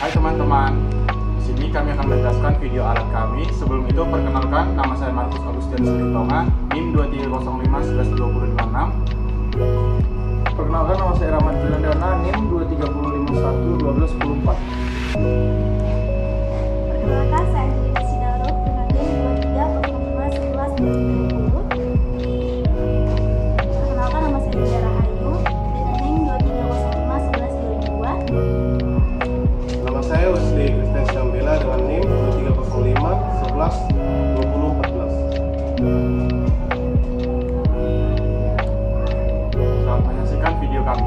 Hai teman-teman, di sini kami akan menjelaskan video alat kami. Sebelum itu perkenalkan, nama saya Markus Agustian Suritonga, NIM 2305112226. Perkenalkan, nama saya Rahmat Julandana, NIM 2305111214. Perkenalkan, saya Angelina Sinaruk dengan NIM 23051120. Perkenalkan, nama saya Dea Rahayu dengan NIM 23051122. Nama saya Wesley Christian Syambela dengan NIM 2305112014. Selamat menyaksikan video kami.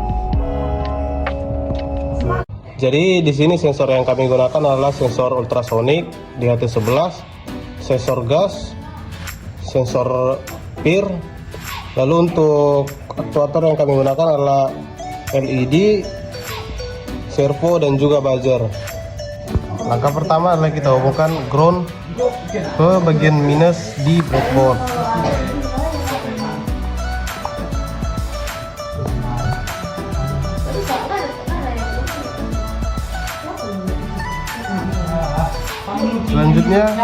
Jadi di sini sensor yang kami gunakan adalah sensor ultrasonik di HT11, sensor gas, sensor PIR. Lalu untuk aktuator yang kami gunakan adalah LED, servo dan juga buzzer. Langkah pertama adalah kita hubungkan ground ke bagian minus di breadboard. Selanjutnya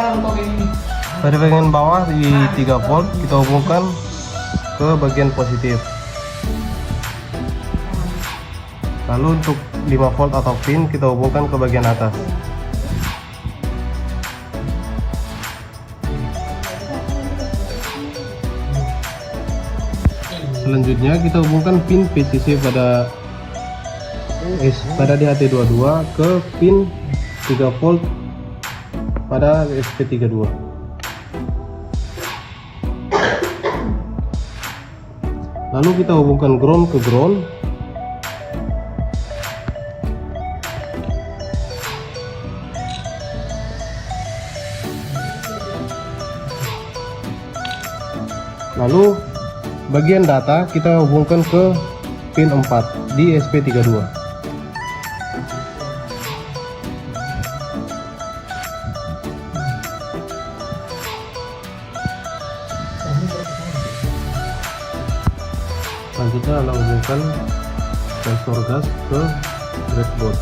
dari bagian bawah di 3 volt kita hubungkan ke bagian positif. Lalu untuk 5 volt atau pin kita hubungkan ke bagian atas. Selanjutnya kita hubungkan pin PCC pada DHT22 ke pin 3 volt pada SP32. Lalu kita hubungkan ground ke ground. Lalu bagian data kita hubungkan ke pin 4 di SP32. Selanjutnya adalah hubungkan sensor gas ke breadboard.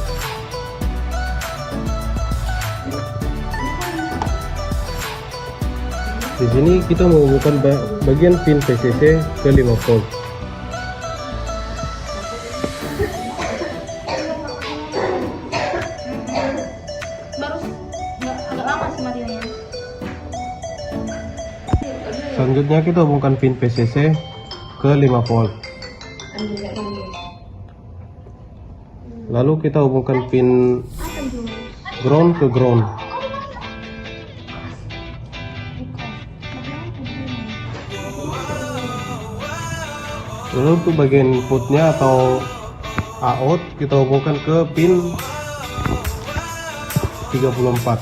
Di sini kita menghubungkan bagian pin PCC ke 5 volt. Selanjutnya kita hubungkan pin PCC ke 5 volt. Lalu kita hubungkan pin ground ke ground. Lalu untuk bagian inputnya atau out kita hubungkan ke pin 34.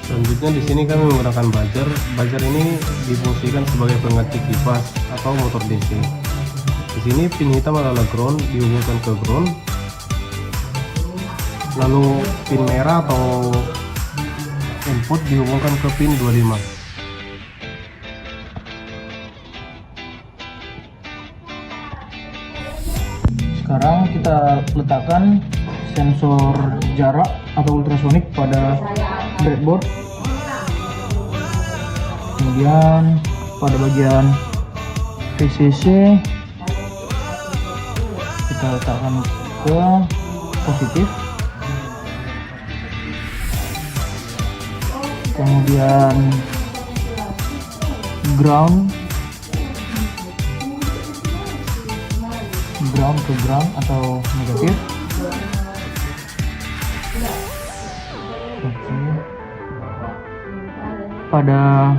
Selanjutnya di sini kami menggunakan buzzer. Buzzer ini difungsikan sebagai pengganti kipas atau motor DC. Di sini pin hitam adalah ground, dihubungkan ke ground. Lalu pin merah atau input dihubungkan ke pin 25. Sekarang kita letakkan sensor jarak atau ultrasonik pada breadboard. Kemudian pada bagian VCC kita letakkan ke positif. Kemudian ground ke ground atau negatif. Oke. Pada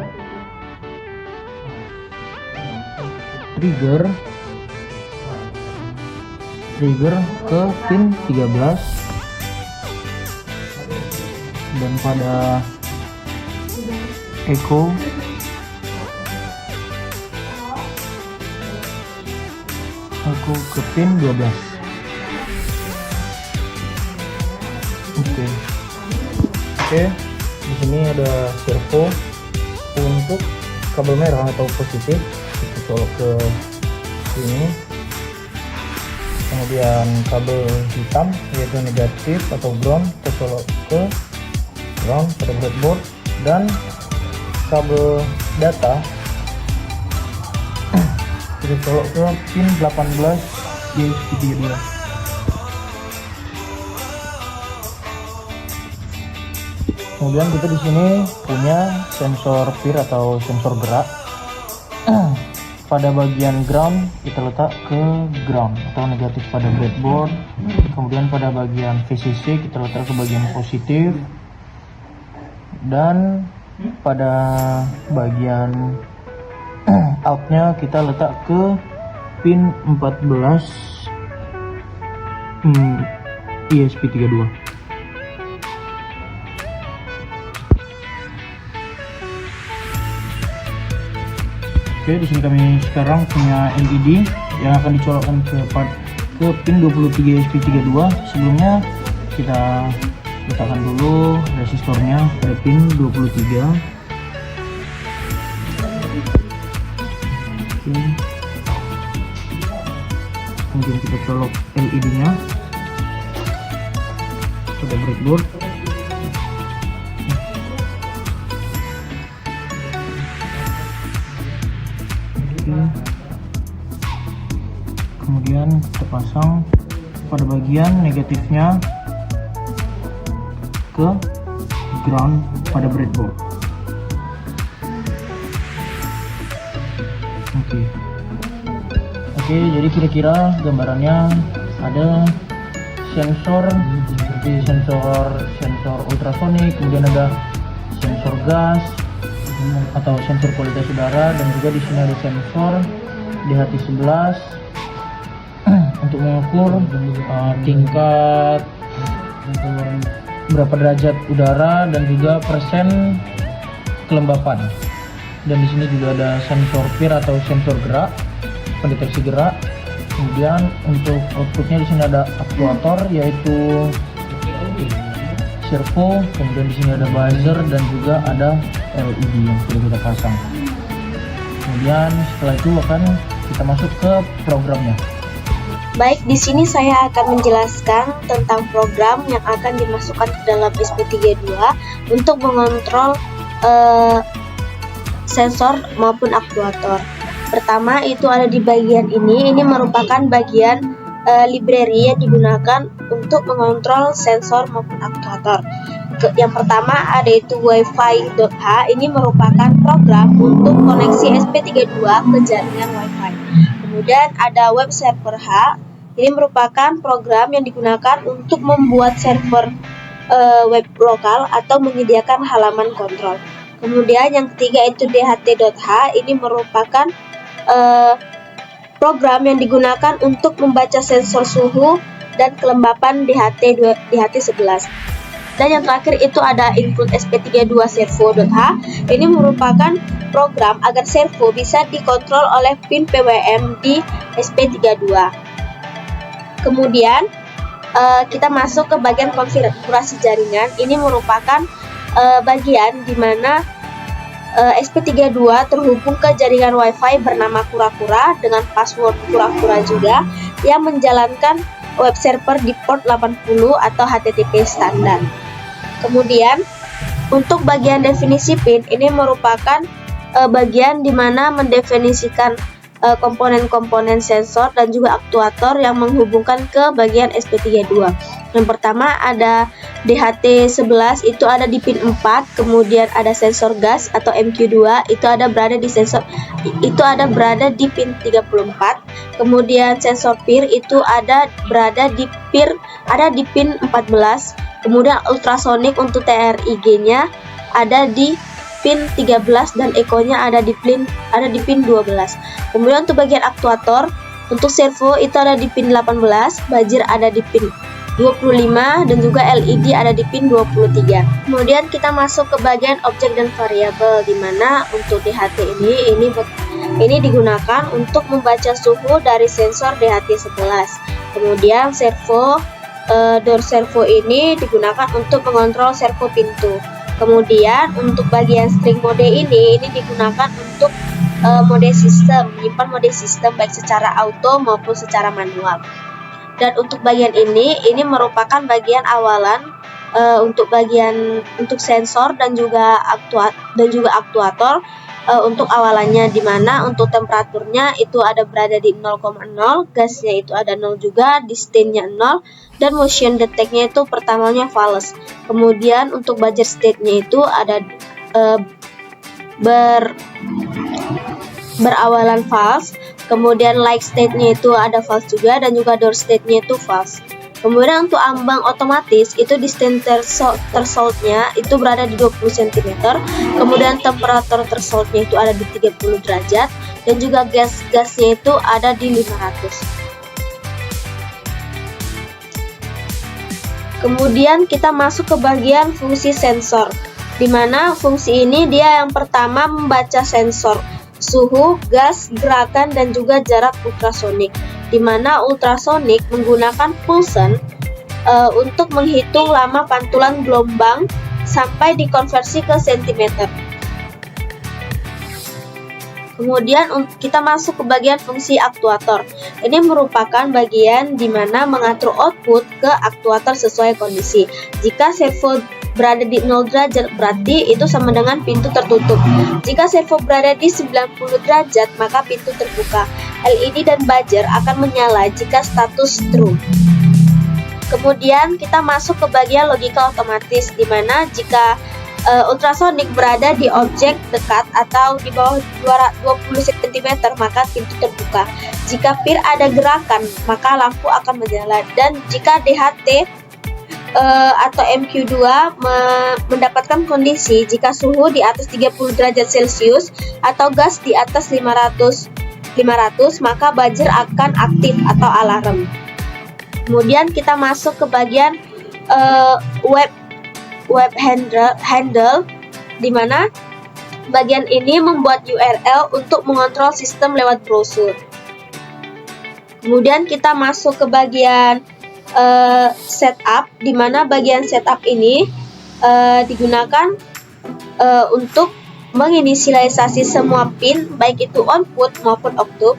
trigger ke pin 13 dan pada echo ke pin 12. Oke. Oke, di sini ada servo untuk kabel merah atau positif, kita colok ke sini. Kemudian kabel hitam yaitu negatif atau ground, kita colok ke ground pada breadboard, dan kabel data kita colok ke pin 18 ESP32. Kemudian kita di sini punya sensor PIR atau sensor gerak. Pada bagian ground kita letak ke ground atau negatif pada breadboard. Kemudian pada bagian VCC kita letak ke bagian positif, dan pada bagian outnya kita letak ke pin 14 ESP32. Oke, di sini kami sekarang punya LED yang akan dicolokkan ke pin 23 ESP32. Sebelumnya kita letakkan dulu resistornya pada pin 23. Oke. Kemudian kita colok LED-nya pada breadboard. Kemudian kita pasang pada bagian negatifnya ke ground pada breadboard. Oke, jadi kira-kira gambarannya ada sensor seperti sensor ultrasonik, kemudian ada sensor gas atau sensor kualitas udara, dan juga di sini ada sensor DHT11 untuk mengukur tingkat berapa derajat udara dan juga persen kelembapan. Dan di sini juga ada sensor PIR atau sensor gerak, pendeteksi gerak. Kemudian untuk outputnya di sini ada aktuator yaitu servo, kemudian di sini ada buzzer dan juga ada LED yang sudah kita pasang. Kemudian setelah itu akan kita masuk ke programnya. Baik, di sini saya akan menjelaskan tentang program yang akan dimasukkan ke dalam SP32 untuk mengontrol sensor maupun aktuator. Pertama itu ada di bagian ini merupakan bagian library yang digunakan untuk mengontrol sensor maupun aktuator. Yang pertama ada itu wifi.h, ini merupakan program untuk koneksi SP32 ke jaringan wifi. Kemudian ada web server H, ini merupakan program yang digunakan untuk membuat server web lokal atau menyediakan halaman kontrol. Kemudian yang ketiga itu dht.h, ini merupakan program yang digunakan untuk membaca sensor suhu dan kelembapan DHT11. Dan yang terakhir itu ada include SP32 servo.h, ini merupakan program agar servo bisa dikontrol oleh pin PWM di SP32. Kemudian kita masuk ke bagian konfigurasi jaringan. Ini merupakan bagian di mana SP32 terhubung ke jaringan WiFi bernama Kura-Kura dengan password Kura-Kura juga, yang menjalankan web server di port 80 atau HTTP standar. Kemudian untuk bagian definisi pin, ini merupakan bagian di mana mendefinisikan komponen-komponen sensor dan juga aktuator yang menghubungkan ke bagian SP32. Yang pertama ada DHT11, itu ada di pin 4, kemudian ada sensor gas atau MQ2, itu ada berada di pin 34. Kemudian sensor PIR itu berada di pin 14. Kemudian ultrasonic untuk TRIG-nya ada di pin 13 dan eco-nya ada di pin 12. Kemudian untuk bagian aktuator, untuk servo itu ada di pin 18, buzzer ada di pin 25 dan juga LED ada di pin 23. Kemudian kita masuk ke bagian objek dan variabel, di mana untuk DHT ini digunakan untuk membaca suhu dari sensor DHT11. Kemudian servo door servo ini digunakan untuk mengontrol servo pintu. Kemudian untuk bagian string mode ini digunakan untuk mode sistem, menyimpan mode sistem baik secara auto maupun secara manual. Dan untuk bagian ini merupakan bagian awalan untuk sensor dan juga aktuator. Untuk awalannya, dimana untuk temperaturnya itu ada berada di 0,0, gasnya itu ada 0 juga, distance-nya 0, dan motion detect-nya itu pertamanya false. Kemudian untuk buzzer state-nya itu ada berawalan false, kemudian like state-nya itu ada false juga, dan juga door state-nya itu false. Kemudian untuk ambang otomatis itu distance threshold-nya itu berada di 20 cm, kemudian temperatur threshold-nya itu ada di 30 derajat, dan juga gasnya itu ada di 500. Kemudian kita masuk ke bagian fungsi sensor, di mana fungsi ini dia yang pertama membaca sensor suhu, gas, gerakan, dan juga jarak ultrasonik, di mana ultrasonik menggunakan pulsen untuk menghitung lama pantulan gelombang sampai dikonversi ke sentimeter. Kemudian kita masuk ke bagian fungsi aktuator. Ini merupakan bagian di mana mengatur output ke aktuator sesuai kondisi. Jika servo berada di 0 derajat berarti itu sama dengan pintu tertutup. Jika servo berada di 90 derajat maka pintu terbuka. LED dan buzzer akan menyala jika status true. Kemudian kita masuk ke bagian logika otomatis, di mana jika ultrasonik berada di objek dekat atau di bawah 20 cm maka pintu terbuka. Jika PIR ada gerakan maka lampu akan menyala, dan jika DHT atau MQ2 mendapatkan kondisi jika suhu di atas 30 derajat Celcius atau gas di atas 500 maka buzzer akan aktif atau alarm. Kemudian kita masuk ke bagian web handle, di mana bagian ini membuat URL untuk mengontrol sistem lewat brosur. Kemudian kita masuk ke bagian setup, di mana bagian setup ini digunakan untuk menginisialisasi semua pin baik itu input maupun output.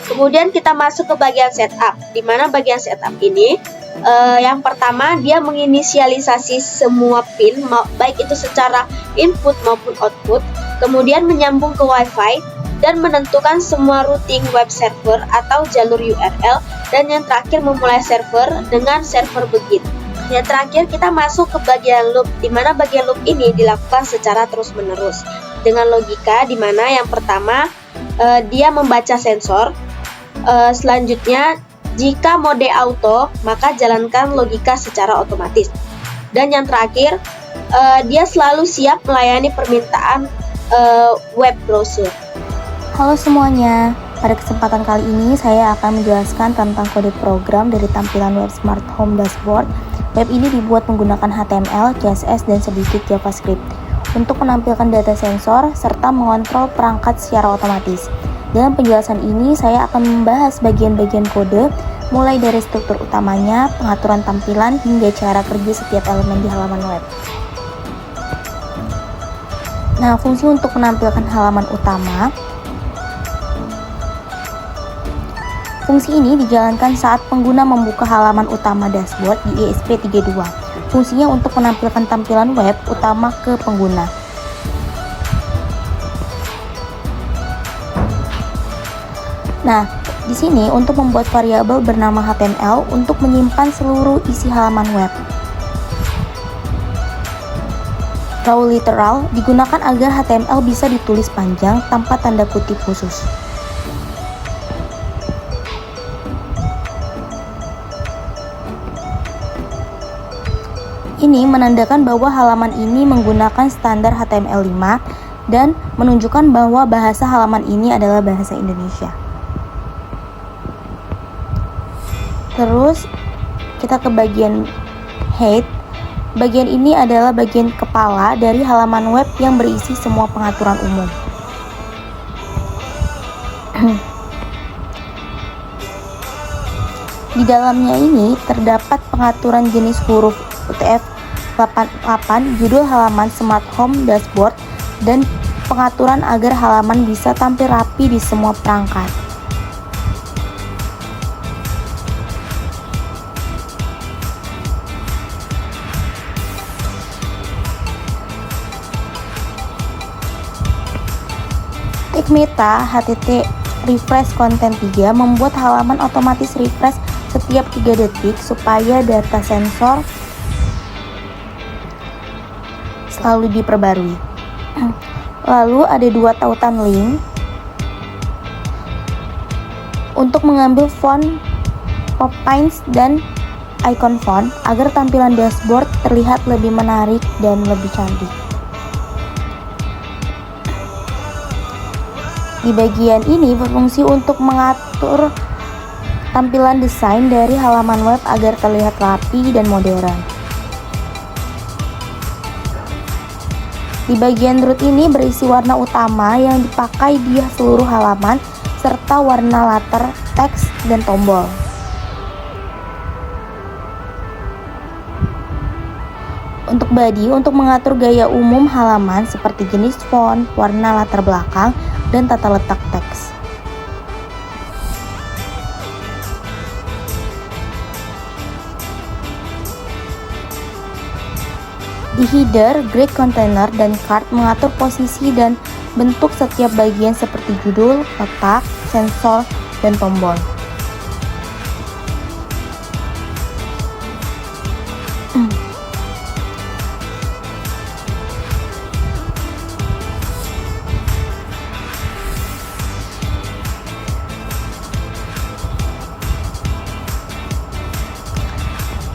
Kemudian kita masuk ke bagian setup, di mana bagian setup ini yang pertama dia menginisialisasi semua pin baik itu secara input maupun output, kemudian menyambung ke WiFi dan menentukan semua routing web server atau jalur URL, dan yang terakhir memulai server dengan server begin. Yang terakhir kita masuk ke bagian loop, di mana bagian loop ini dilakukan secara terus-menerus dengan logika, di mana yang pertama dia membaca sensor, selanjutnya jika mode auto maka jalankan logika secara otomatis, dan yang terakhir dia selalu siap melayani permintaan web browser. Halo semuanya, pada kesempatan kali ini saya akan menjelaskan tentang kode program dari tampilan web Smart Home Dashboard. Web ini dibuat menggunakan HTML, CSS, dan sedikit JavaScript untuk menampilkan data sensor serta mengontrol perangkat secara otomatis. Dalam penjelasan ini saya akan membahas bagian-bagian kode, mulai dari struktur utamanya, pengaturan tampilan, hingga cara kerja setiap elemen di halaman web. Nah, fungsi untuk menampilkan halaman utama. Fungsi ini dijalankan saat pengguna membuka halaman utama dashboard di ESP32. Fungsinya untuk menampilkan tampilan web utama ke pengguna. Nah, di sini untuk membuat variabel bernama HTML untuk menyimpan seluruh isi halaman web. Raw literal digunakan agar HTML bisa ditulis panjang tanpa tanda kutip khusus. Ini menandakan bahwa halaman ini menggunakan standar HTML5 dan menunjukkan bahwa bahasa halaman ini adalah bahasa Indonesia. Terus kita ke bagian head. Bagian ini adalah bagian kepala dari halaman web yang berisi semua pengaturan umum. Di dalamnya ini terdapat pengaturan jenis huruf UTF-88, judul halaman Smart Home Dashboard, dan pengaturan agar halaman bisa tampil rapi di semua perangkat. TechMeta HTT Refresh Content 3 membuat halaman otomatis refresh setiap 3 detik supaya data sensor selalu diperbarui. Lalu ada 2 tautan link untuk mengambil font, pop pines, dan icon font agar tampilan dashboard terlihat lebih menarik dan lebih cantik. Di bagian ini berfungsi untuk mengatur tampilan desain dari halaman web agar terlihat rapi dan modern. Di bagian root ini berisi warna utama yang dipakai di seluruh halaman serta warna latar, teks, dan tombol. Untuk body, untuk mengatur gaya umum halaman seperti jenis font, warna latar belakang, dan tata letak teks. Di header, grid container, dan card mengatur posisi dan bentuk setiap bagian seperti judul, letak, sensor, dan tombol.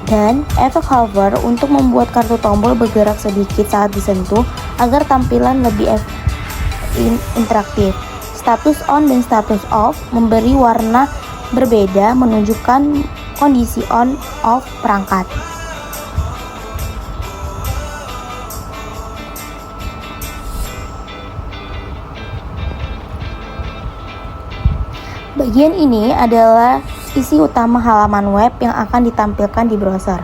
Dan efek hover untuk membuat kartu tombol bergerak sedikit saat disentuh agar tampilan lebih interaktif. Status on dan status off memberi warna berbeda menunjukkan kondisi on off perangkat. Bagian ini adalah isi utama halaman web yang akan ditampilkan di browser.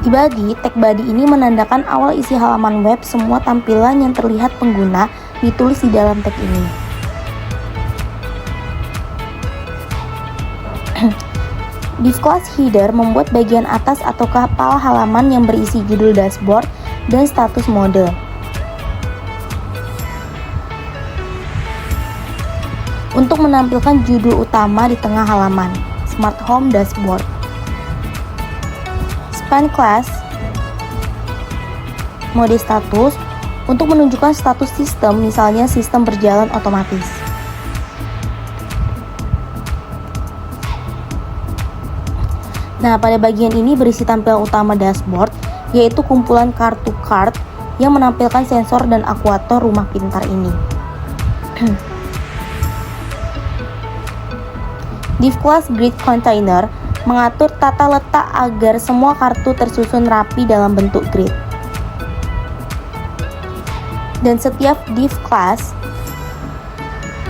Di body, tag body ini menandakan awal isi halaman web. Semua tampilan yang terlihat pengguna ditulis di dalam tag ini. Div class header membuat bagian atas atau kepala halaman yang berisi judul dashboard dan status mode. Untuk menampilkan judul utama di tengah halaman, Smart Home Dashboard. Span class mode status untuk menunjukkan status sistem, misalnya sistem berjalan otomatis. Nah, pada bagian ini berisi tampilan utama dashboard, yaitu kumpulan kartu card yang menampilkan sensor dan akuator rumah pintar ini. Div class grid container mengatur tata letak agar semua kartu tersusun rapi dalam bentuk grid. Dan setiap div class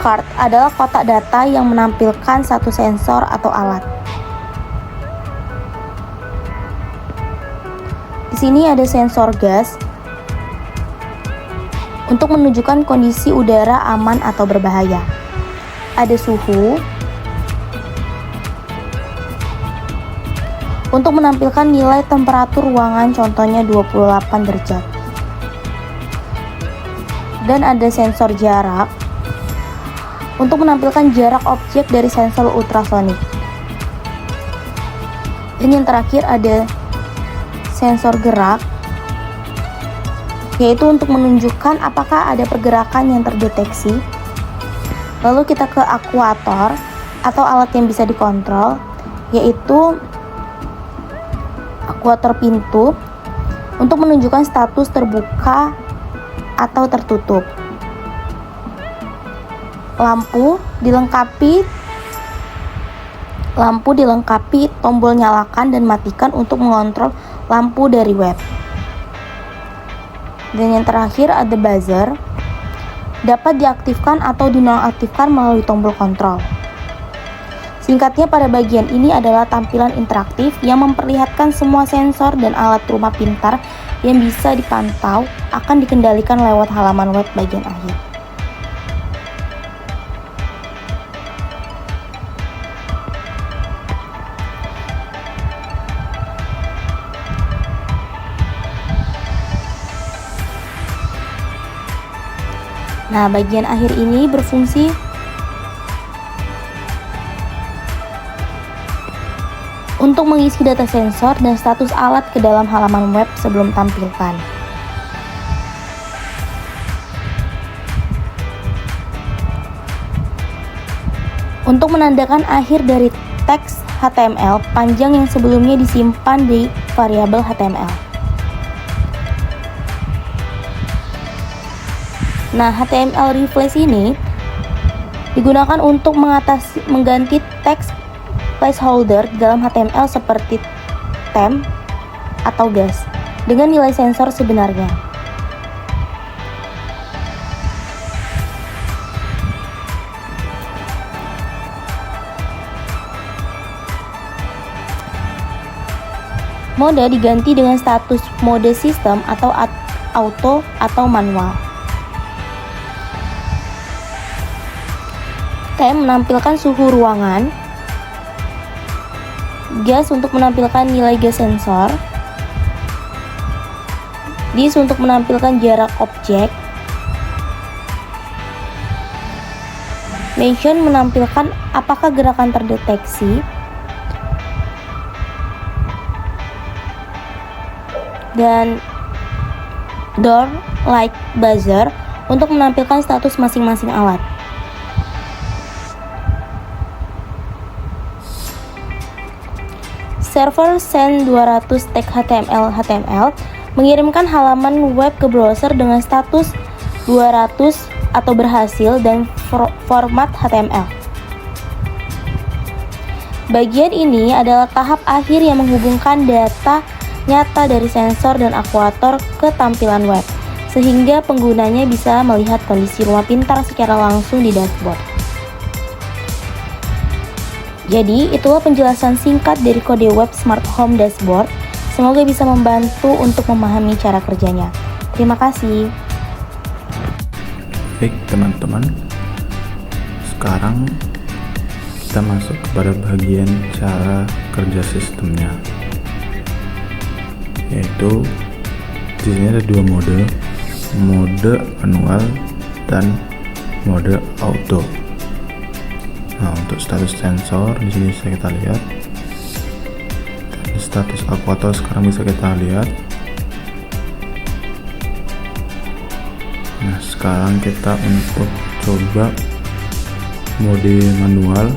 card adalah kotak data yang menampilkan satu sensor atau alat. Di sini ada sensor gas untuk menunjukkan kondisi udara aman atau berbahaya. Ada suhu untuk menampilkan nilai temperatur ruangan, contohnya 28 derajat. Dan ada sensor jarak untuk menampilkan jarak objek dari sensor ultrasonik. Dan yang terakhir ada sensor gerak, yaitu untuk menunjukkan apakah ada pergerakan yang terdeteksi. Lalu kita ke akuator atau alat yang bisa dikontrol, yaitu akuator pintu untuk menunjukkan status terbuka atau tertutup. Lampu dilengkapi tombol nyalakan dan matikan untuk mengontrol lampu dari web. Dan yang terakhir ada buzzer, dapat diaktifkan atau dinonaktifkan melalui tombol kontrol. Singkatnya, pada bagian ini adalah tampilan interaktif yang memperlihatkan semua sensor dan alat rumah pintar yang bisa dipantau akan dikendalikan lewat halaman web bagian akhir. Nah, bagian akhir ini berfungsi untuk mengisi data sensor dan status alat ke dalam halaman web sebelum tampilkan. Untuk menandakan akhir dari teks HTML panjang yang sebelumnya disimpan di variabel HTML. Nah, HTML refresh ini digunakan untuk mengganti teks placeholder dalam HTML seperti temp atau gas dengan nilai sensor sebenarnya. Mode diganti dengan status mode sistem atau auto atau manual. Temp menampilkan suhu ruangan, gas untuk menampilkan nilai gas sensor, dis untuk menampilkan jarak objek, mention menampilkan apakah gerakan terdeteksi, dan door like buzzer untuk menampilkan status masing-masing alat. Server send 200 tag HTML mengirimkan halaman web ke browser dengan status 200 atau berhasil dan format HTML. Bagian ini adalah tahap akhir yang menghubungkan data nyata dari sensor dan aktuator ke tampilan web, sehingga penggunanya bisa melihat kondisi rumah pintar secara langsung di dashboard. Jadi, itulah penjelasan singkat dari kode web Smart Home Dashboard. Semoga bisa membantu untuk memahami cara kerjanya. Terima kasih. Baik teman-teman, sekarang kita masuk kepada bagian cara kerja sistemnya, yaitu di sini ada dua mode manual dan mode auto. Nah, untuk status sensor di sini bisa kita lihat, dan status aktuator sekarang bisa kita lihat. Nah, sekarang kita untuk coba mode manual.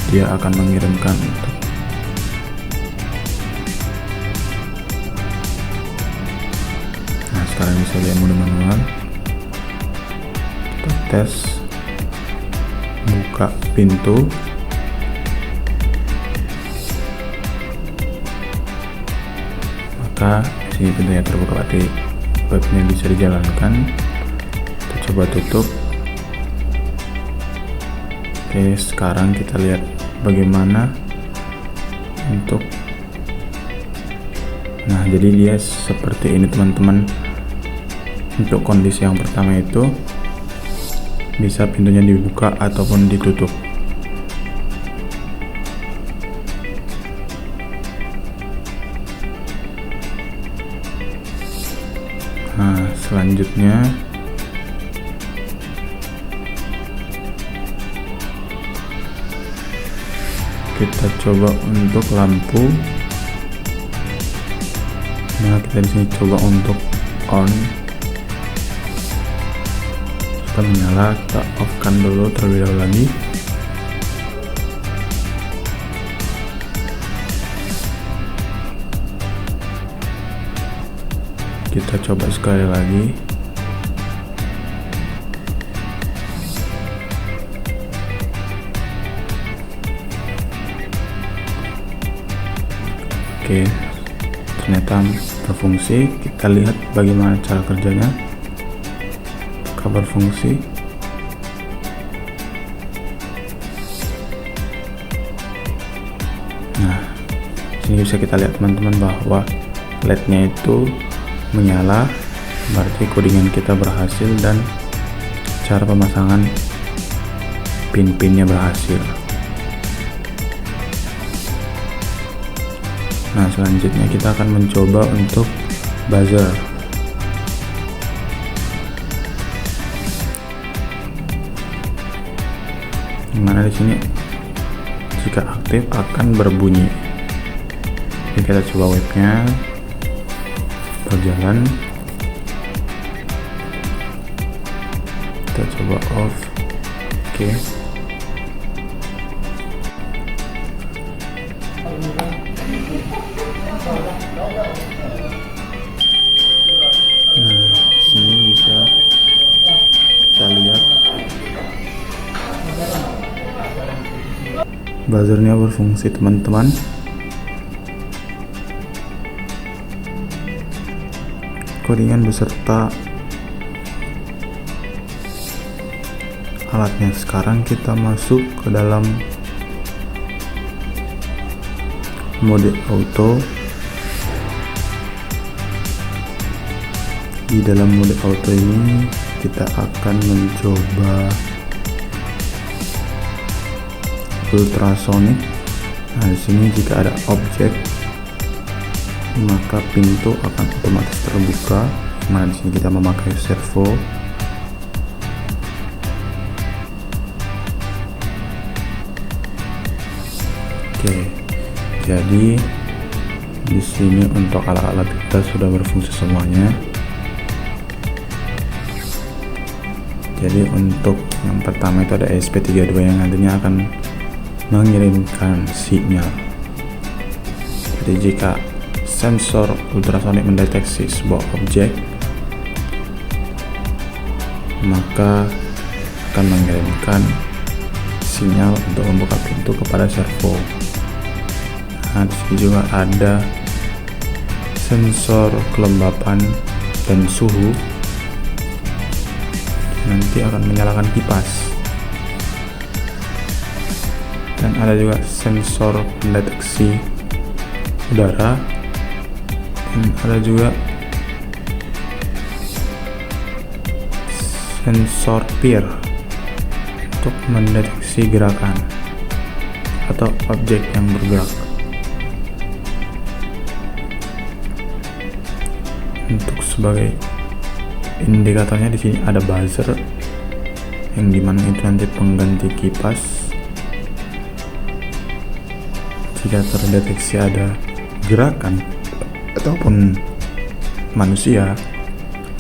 Dia akan mengirimkan untuk sekarang bisa lihat mode manual. Kita tes buka pintu, maka sini pintunya terbuka, berarti webnya bisa dijalankan. Kita coba tutup. Oke, sekarang kita lihat bagaimana untuk jadi dia seperti ini teman-teman. Untuk kondisi yang pertama itu bisa pintunya dibuka ataupun ditutup. Nah, selanjutnya kita coba untuk lampu. Nah, kita di sini coba untuk on. Kita menyala, kita off kan dulu terlebih dahulu lagi. Kita coba sekali lagi. Oke, ternyata berfungsi. Kita lihat bagaimana cara kerjanya. Apakah berfungsi? Nah, sini bisa kita lihat teman-teman bahwa LED-nya itu menyala, berarti codingan kita berhasil dan cara pemasangan pin-pinnya berhasil. Nah, selanjutnya kita akan mencoba untuk buzzer. Dimana di sini jika aktif akan berbunyi. Jadi kita coba webnya berjalan. Kita coba off. Oke. Nah, sini bisa kita lihat buzzernya berfungsi teman-teman. Codingan beserta alatnya. Sekarang kita masuk ke dalam mode auto. Di dalam mode auto ini kita akan mencoba ultrasonic. Nah, di sini jika ada objek maka pintu akan otomatis terbuka. Nah, di sini kita memakai servo. Oke, jadi di sini untuk alat-alat kita sudah berfungsi semuanya. Jadi untuk yang pertama itu ada ESP32 yang nantinya akan mengirimkan sinyal. Jadi jika sensor ultrasonik mendeteksi sebuah objek, maka akan mengirimkan sinyal untuk membuka pintu kepada servo. Nah, di sini juga ada sensor kelembapan dan suhu, nanti akan menyalakan kipas. Dan ada juga sensor pendeteksi udara, dan ada juga sensor peer untuk mendeteksi gerakan atau objek yang bergerak. Untuk sebagai indikatornya di sini ada buzzer, yang dimana itu nanti pengganti kipas. Jika terdeteksi ada gerakan ataupun manusia,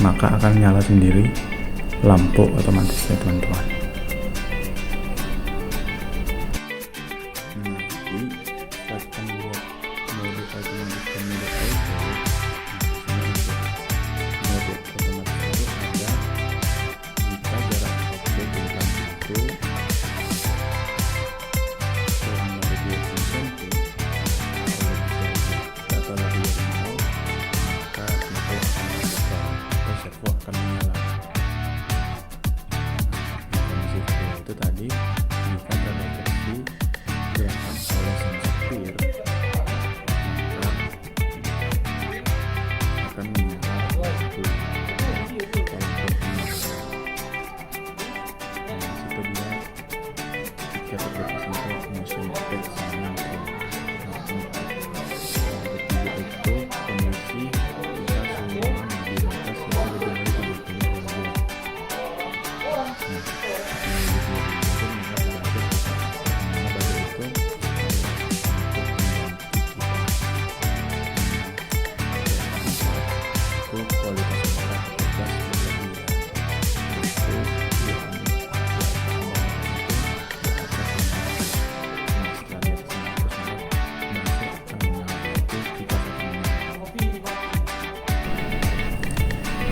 maka akan nyala sendiri lampu otomatisnya teman-teman. Itu tadi jika terdeteksi gerakan oleh sensor peer, akan menyala lampu situ dia jika terdeteksi motion detect sama itu kondisi jika semua mobilitas yang lebih dari 30.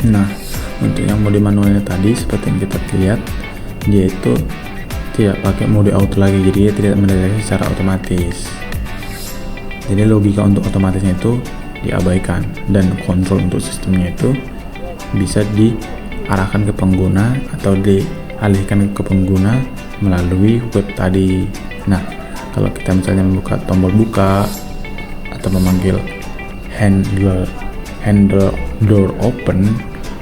Nah, untuk yang mode manualnya tadi seperti yang kita lihat, dia itu tidak pakai mode auto lagi, jadi dia tidak mendeteksi secara otomatis. Jadi logika untuk otomatisnya itu diabaikan, dan kontrol untuk sistemnya itu bisa diarahkan ke pengguna atau dialihkan ke pengguna melalui web tadi. Nah, kalau kita misalnya membuka tombol buka atau memanggil handle door open,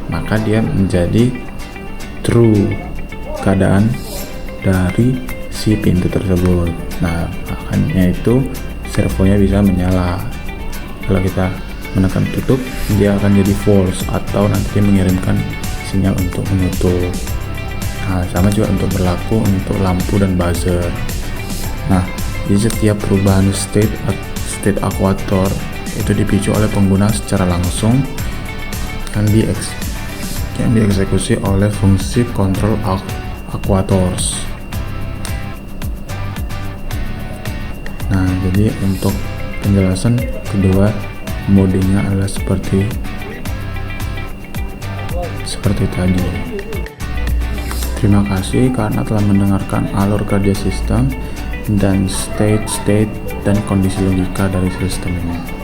maka dia menjadi true keadaan dari si pintu tersebut. Nah, makanya itu servonya bisa menyala. Kalau kita menekan tutup, dia akan jadi false atau nanti mengirimkan sinyal untuk menutup. Nah, sama juga untuk berlaku untuk lampu dan buzzer. Nah, di setiap perubahan state aquator itu dipicu oleh pengguna secara langsung yang dieksekusi oleh fungsi control aquators. Nah, jadi untuk penjelasan kedua modenya adalah seperti tadi. Terima kasih karena telah mendengarkan alur kerja sistem dan state dan kondisi logika dari sistem ini.